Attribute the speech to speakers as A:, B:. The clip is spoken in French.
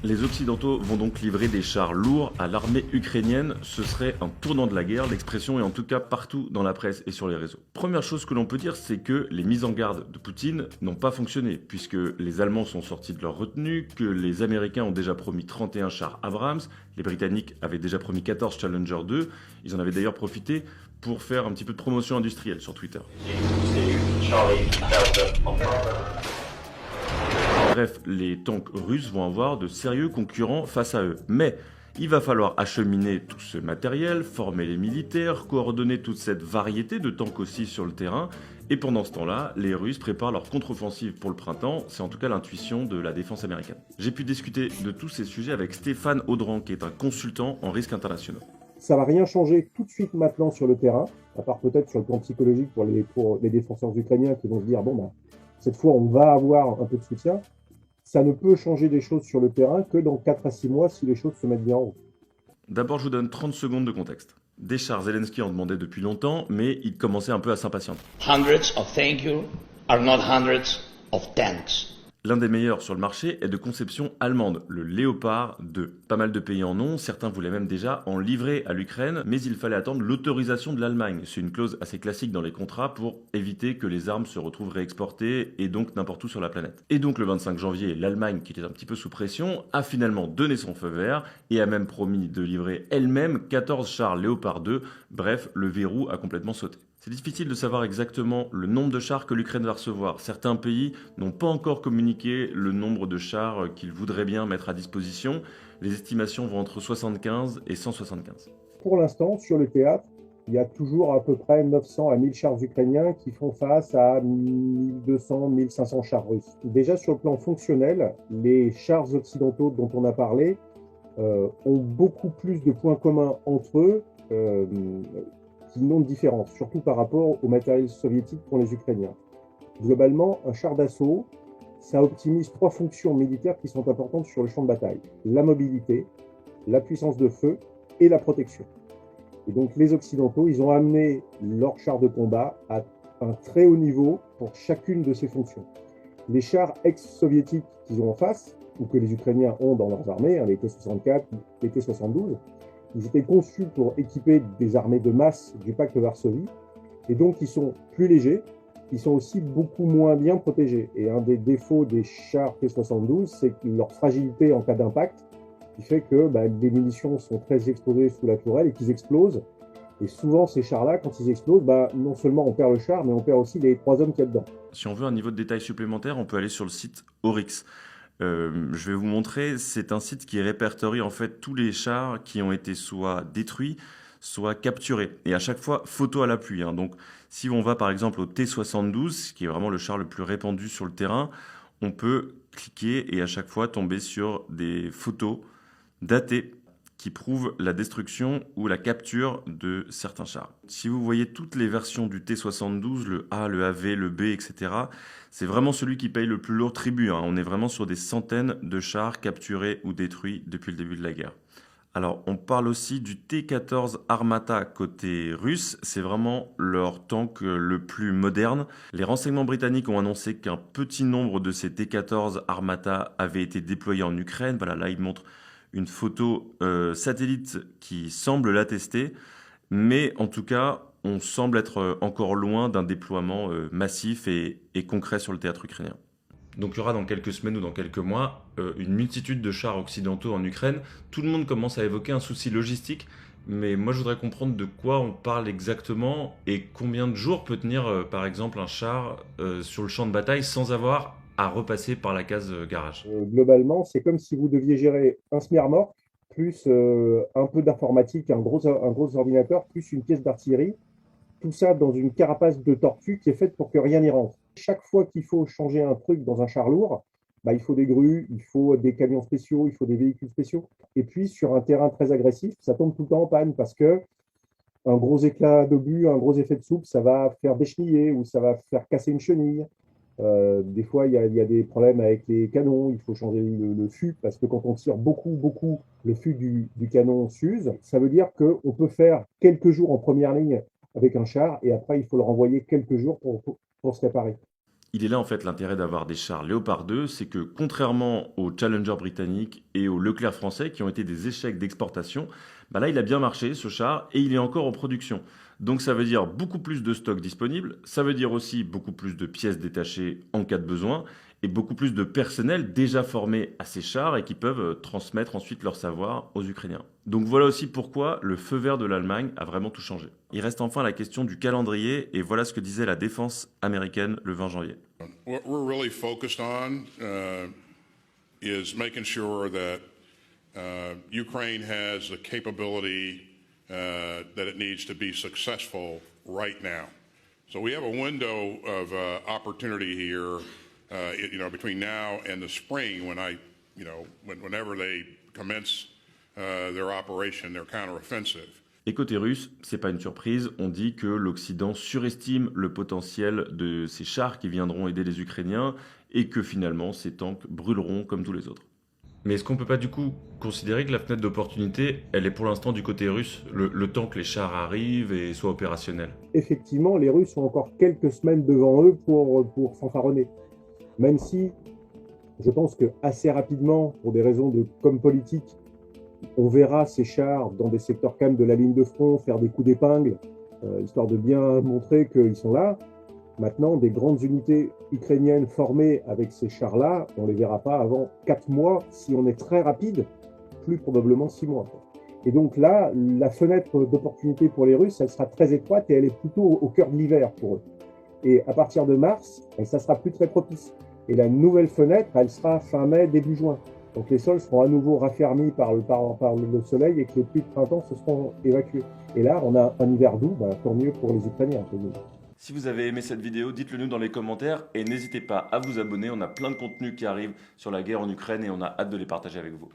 A: Les Occidentaux vont donc livrer des chars lourds à l'armée ukrainienne. Ce serait un tournant de la guerre, l'expression est en tout cas partout dans la presse et sur les réseaux. Première chose que l'on peut dire, c'est que les mises en garde de Poutine n'ont pas fonctionné, puisque les Allemands sont sortis de leur retenue, que les Américains ont déjà promis 31 chars Abrams, les Britanniques avaient déjà promis 14 Challenger 2, ils en avaient d'ailleurs profité pour faire un petit peu de promotion industrielle sur Twitter. Bref, les tanks russes vont avoir de sérieux concurrents face à eux. Mais il va falloir acheminer tout ce matériel, former les militaires, coordonner toute cette variété de tanks aussi sur le terrain. Et pendant ce temps-là, les Russes préparent leur contre-offensive pour le printemps. C'est en tout cas l'intuition de la défense américaine. J'ai pu discuter de tous ces sujets avec Stéphane Audran, qui est un consultant en risques internationaux.
B: Ça va rien changer tout de suite maintenant sur le terrain, à part peut-être sur le plan psychologique pour les défenseurs ukrainiens qui vont se dire, bon, bah, cette fois, on va avoir un peu de soutien. Ça ne peut changer des choses sur le terrain que dans 4 à 6 mois si les choses se mettent bien en route.
A: D'abord, je vous donne 30 secondes de contexte. Des chars, Zelensky en demandait depuis longtemps, mais il commençait un peu à s'impatienter.
C: Hundreds of thank you are not hundreds of thanks.
A: L'un des meilleurs sur le marché est de conception allemande, le Léopard 2. Pas mal de pays en ont, certains voulaient même déjà en livrer à l'Ukraine, mais il fallait attendre l'autorisation de l'Allemagne. C'est une clause assez classique dans les contrats pour éviter que les armes se retrouvent réexportées et donc n'importe où sur la planète. Et donc le 25 janvier, l'Allemagne, qui était un petit peu sous pression, a finalement donné son feu vert et a même promis de livrer elle-même 14 chars Léopard 2. Bref, le verrou a complètement sauté. C'est difficile de savoir exactement le nombre de chars que l'Ukraine va recevoir. Certains pays n'ont pas encore communiqué le nombre de chars qu'ils voudraient bien mettre à disposition. Les estimations vont entre 75 et 175.
B: Pour l'instant, sur le théâtre, il y a toujours à peu près 900 à 1000 chars ukrainiens qui font face à 1200, 1500 chars russes. Déjà sur le plan fonctionnel, les chars occidentaux dont on a parlé ont beaucoup plus de points communs entre eux qui n'ont de différence, surtout par rapport au matériel soviétique pour les Ukrainiens. Globalement, un char d'assaut, ça optimise 3 fonctions militaires qui sont importantes sur le champ de bataille. La mobilité, la puissance de feu et la protection. Et donc les Occidentaux, ils ont amené leurs chars de combat à un très haut niveau pour chacune de ces fonctions. Les chars ex-soviétiques qu'ils ont en face, ou que les Ukrainiens ont dans leurs armées, les T-64, les T-72, ils étaient conçus pour équiper des armées de masse du pacte de Varsovie, et donc ils sont plus légers, ils sont aussi beaucoup moins bien protégés. Et un des défauts des chars T-72, c'est leur fragilité en cas d'impact, qui fait que les munitions sont très exposées sous la tourelle et qu'ils explosent. Et souvent, ces chars-là, quand ils explosent, non seulement on perd le char, mais on perd aussi les 3 hommes qu'il y a dedans.
A: Si on veut un niveau de détail supplémentaire, on peut aller sur le site Oryx. Je vais vous montrer, c'est un site qui répertorie en fait tous les chars qui ont été soit détruits, soit capturés. Et à chaque fois, photo à l'appui. Donc, si on va par exemple au T-72, qui est vraiment le char le plus répandu sur le terrain, on peut cliquer et à chaque fois tomber sur des photos datées qui prouvent la destruction ou la capture de certains chars. Si vous voyez toutes les versions du T-72, le A, le AV, le B, etc., c'est vraiment celui qui paye le plus lourd tribut. On est vraiment sur des centaines de chars capturés ou détruits depuis le début de la guerre. Alors, on parle aussi du T-14 Armata côté russe. C'est vraiment leur tank le plus moderne. Les renseignements britanniques ont annoncé qu'un petit nombre de ces T-14 Armata avaient été déployés en Ukraine. Voilà, là, ils montrent une photo satellite qui semble l'attester. Mais en tout cas, on semble être encore loin d'un déploiement massif et concret sur le théâtre ukrainien. Donc il y aura dans quelques semaines ou dans quelques mois une multitude de chars occidentaux en Ukraine. Tout le monde commence à évoquer un souci logistique, mais moi je voudrais comprendre de quoi on parle exactement et combien de jours peut tenir par exemple un char sur le champ de bataille sans avoir à repasser par la case garage.
B: Globalement, c'est comme si vous deviez gérer un SMERMORT, plus un peu d'informatique, un gros ordinateur, plus une pièce d'artillerie, tout ça dans une carapace de tortue qui est faite pour que rien n'y rentre. Chaque fois qu'il faut changer un truc dans un char lourd, il faut des grues, il faut des camions spéciaux, il faut des véhicules spéciaux. Et puis, sur un terrain très agressif, ça tombe tout le temps en panne parce que un gros éclat d'obus, un gros effet de soupe, ça va faire décheniller ou ça va faire casser une chenille. Des fois, il y a des problèmes avec les canons, il faut changer le fût, parce que quand on tire beaucoup, le fût du canon s'use. Ça veut dire qu'on peut faire quelques jours en première ligne avec un char, et après, il faut le renvoyer quelques jours pour se réparer.
A: Il est là en fait l'intérêt d'avoir des chars Léopard 2, c'est que contrairement aux Challenger britanniques et aux Leclerc français qui ont été des échecs d'exportation, bah là il a bien marché ce char et il est encore en production. Donc ça veut dire beaucoup plus de stocks disponibles, ça veut dire aussi beaucoup plus de pièces détachées en cas de besoin et beaucoup plus de personnel déjà formé à ces chars et qui peuvent transmettre ensuite leur savoir aux Ukrainiens. Donc voilà aussi pourquoi le feu vert de l'Allemagne a vraiment tout changé. Il reste enfin la question du calendrier et voilà ce que disait la défense américaine le 20 janvier.
D: What we're really focused on is making sure that Ukraine has the capability that it needs to be successful right now. So we have a window of opportunity here, between now and the spring whenever they commence their operation, their counteroffensive.
A: Et côté russe, c'est pas une surprise, on dit que l'Occident surestime le potentiel de ces chars qui viendront aider les Ukrainiens et que finalement ces tanks brûleront comme tous les autres. Mais est-ce qu'on peut pas du coup considérer que la fenêtre d'opportunité, elle est pour l'instant du côté russe, le temps que les chars arrivent et soient opérationnels?
B: Effectivement, les Russes ont encore quelques semaines devant eux pour fanfaronner. Même si je pense que assez rapidement, pour des raisons de com politique, on verra ces chars dans des secteurs calmes de la ligne de front faire des coups d'épingle, histoire de bien montrer qu'ils sont là. Maintenant, des grandes unités ukrainiennes formées avec ces chars-là, on ne les verra pas avant 4 mois. Si on est très rapide, plus probablement 6 mois. Et donc là, la fenêtre d'opportunité pour les Russes, elle sera très étroite et elle est plutôt au cœur de l'hiver pour eux. Et à partir de mars, ça sera plus très propice. Et la nouvelle fenêtre, elle sera fin mai, début juin. Donc les sols seront à nouveau raffermis par le soleil et que les pluies de printemps se seront évacuées. Et là, on a un hiver doux, tant mieux pour les Ukrainiens.
A: Si vous avez aimé cette vidéo, dites-le nous dans les commentaires et n'hésitez pas à vous abonner, on a plein de contenus qui arrivent sur la guerre en Ukraine et on a hâte de les partager avec vous.